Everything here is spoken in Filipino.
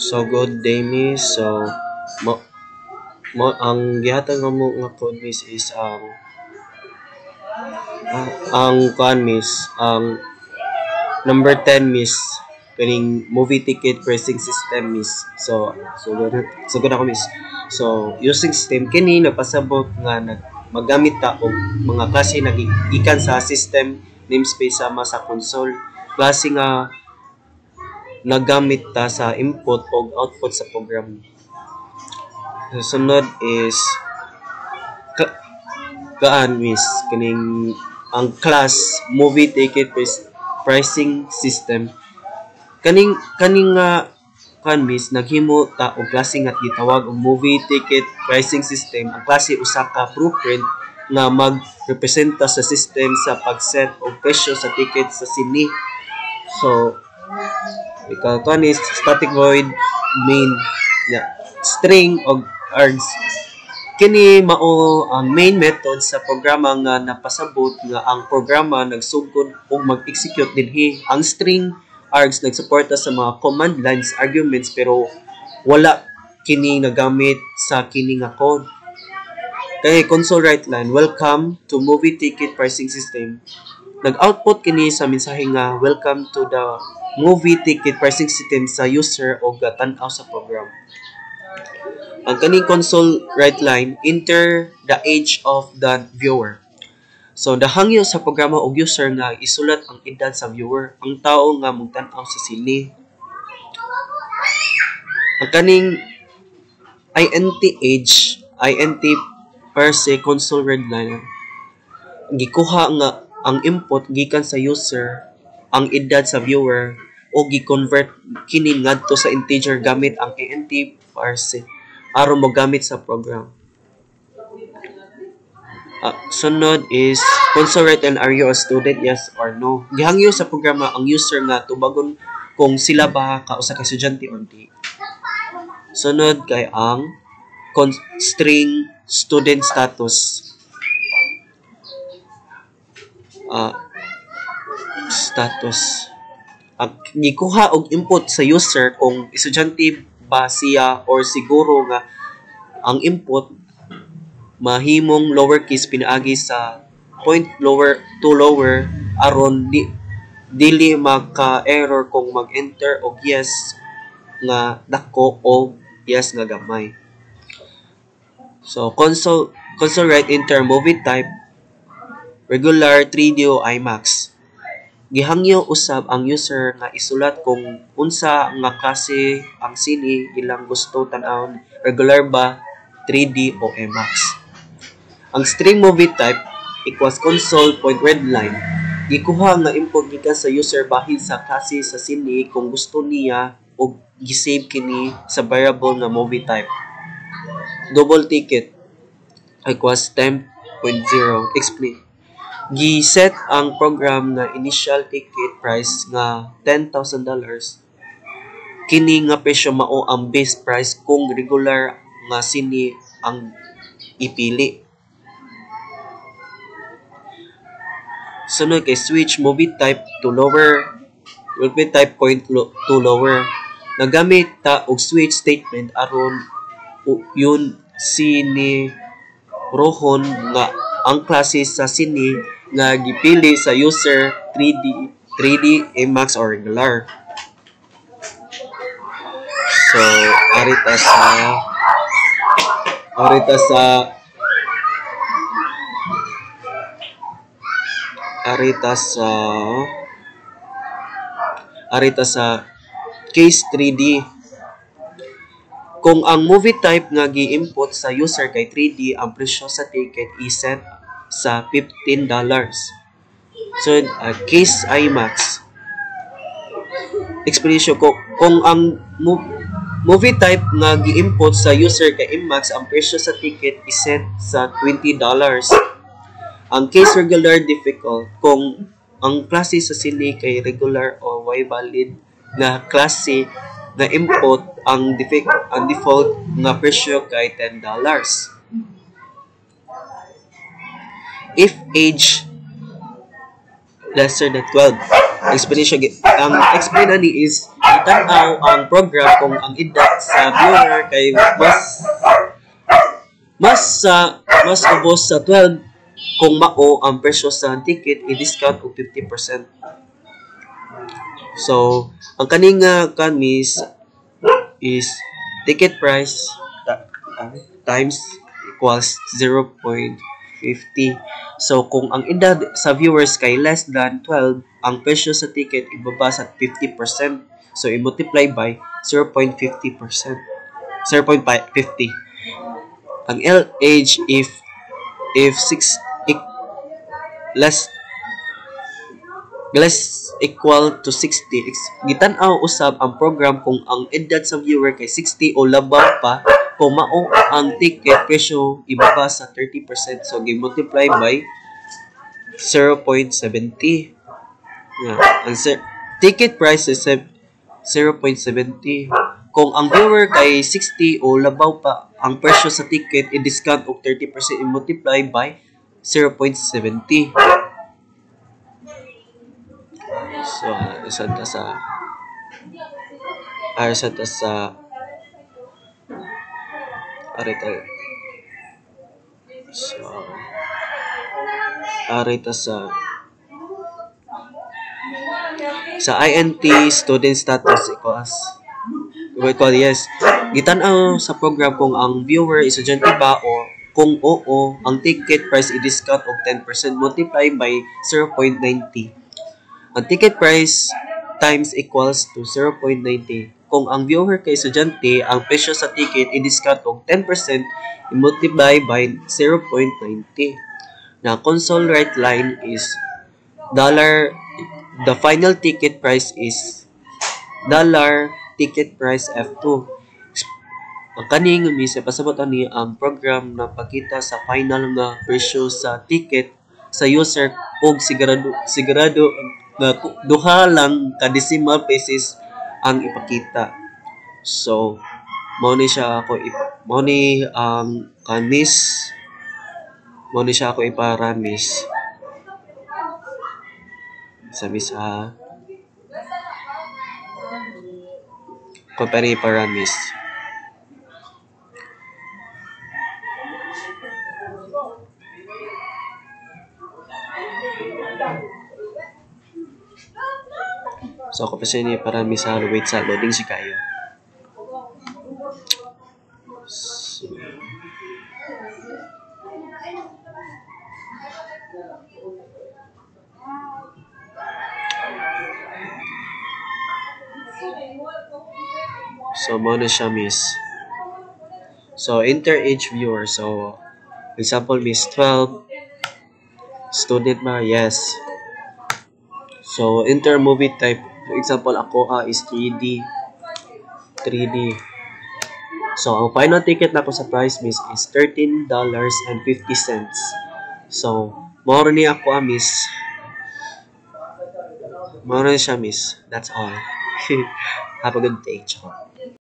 So good day, miss. So ang gihatag nga mo nga code, miss, is ang kuan, miss, ang number 10, miss, kaning movie ticket pricing system, miss. So good ako, miss. So using system kini napasabot nga magamit ta og mga klase nagikan sa system namespace sama sa console, klase nga nagamit ta sa input o output sa program. Sunod is miss, kining ang class movie ticket pricing system. Kaning miss, naghimo ta og klase nga gitawag og movie ticket pricing system. Ang klase usa ka blueprint nga magrepresenta sa system sa pag-set og presyo sa ticket sa sine. So ikaw is static void main string og args. Kini mao ang main method sa programa nga napasabot nga ang programa nagsugod og mag-execute dinhi. Ang string args nagsuporta sa mga command lines arguments pero wala kini nagamit sa kini nga code. Kay console write line, welcome to movie ticket pricing system. Nag-output kini sa mensahe nga welcome to the movie ticket pricing system sa user o gatan-aw sa program. Ang kaning console write line, enter the age of the viewer. So dahangyo sa programa og user nga isulat ang edad sa viewer, ang tao nga magtan-aw sa sine. Ang kaning int age, int per se console write line, gikuha nga ang input gikan sa user ang edad sa viewer o gi-convert kini ngadto sa integer gamit ang int per se aron mogamit sa program. Sunod is console write line, are you a student, yes or no. Gihangyo sa programa ang user nga tubagon kung sila ba usa ka estudyante or di. Sunod kay ang string student status. Gikuha og input sa user kung estudyante ba siya or siguro nga ang input mahimong lowercase pinaagi sa point lower to lower aron dili maka-error kung mag-enter og yes nga dako o yes nga gamay. So console write enter movie type regular 3D o IMAX. Gihangyo usab ang user nga isulat kung unsa nga klase ang sine ilang gusto tan-awon, regular ba, 3D o IMAX. Ang string movie type equals console.readline. Gikuha nga input gikan sa user bahin sa klase sa sine kung gusto niya og gisave kini sa variable nga movie type. Double ticket equals temp.0. Explain. Giset ang program nga initial ticket price nga $10,000. Kini nga presyo mao ang base price kung regular nga sine ang ipili. Sunod kay switch movie type to lower, movie type point to lower. Nagamit ta og switch statement aron yun sine rohon nga ang klase sa sine nga gipili sa user 3D, IMAX or regular. So arita sa case 3D. Kung ang movie type nga gi-input sa user kay 3D, ang presyo sa ticket i-set sa $15. So, case IMAX. Explanation ko, kung ang movie type nga gi-input sa user kay IMAX, ang presyo sa ticket i-set sa $20. Ang case regular difficult, kung ang klase sa sine kay regular o Y valid na klase na input, ang default na presyo kay $10. If age lesser than 12. Explanation ang explain ani is tan-aw ang program kung ang edad sa viewer kay mas ubos sa 12 kung mao ang presyo sa ticket i-discount og 50%. So, ang kaning kamis is ticket price times equals 0.50. So, kung ang edad sa viewers kay less than 12, ang presyo sa ticket ibaba sa 50%. So, i-multiply by 0.50%. 0.50. Ang age if 6 less equal to 60, gitan-aw usab ang program kung ang edad sa viewer kay 60 o labaw pa, kung mao ang ticket presyo ibaba sa 30%. So, gi-multiply by 0.70. Ang ticket price is 0.70. Kung ang viewer kay 60 o labaw pa, ang presyo sa ticket i-discount og 30%, i-multiply by 0.70. So, isa ta sa INT student status equals yes. Gitan-aw sa program kung ang viewer estudyante ba o kung oo, ang ticket price i-discount og 10%, multiply by 0.90. Ang ticket price times equals to 0.90. Kung ang viewer kay estudyante, ang presyo sa ticket i-discount og 10%, i-multiply by 0.90. Na console right line is the final ticket price is ticket price F2. Ang kaning misa pasabot ani ang program na pakita sa final nga presyo sa ticket sa user og sigurado na duha lang ka decimal places ang ipakita. So, mao ni siya ako iparamis sa misa compare paramis. So, ako pa siya ni parami sa wait sa loading si kayo. So, mo na siya miss. So, inter-age viewer. So, example, miss 12. Student ba? Yes. So, inter-movie type. For example, ako is 3D. So, ang final ticket na ako sa price miss is $13.50. So, more ni ako miss. More siya miss. That's all. Have a good day. Ciao.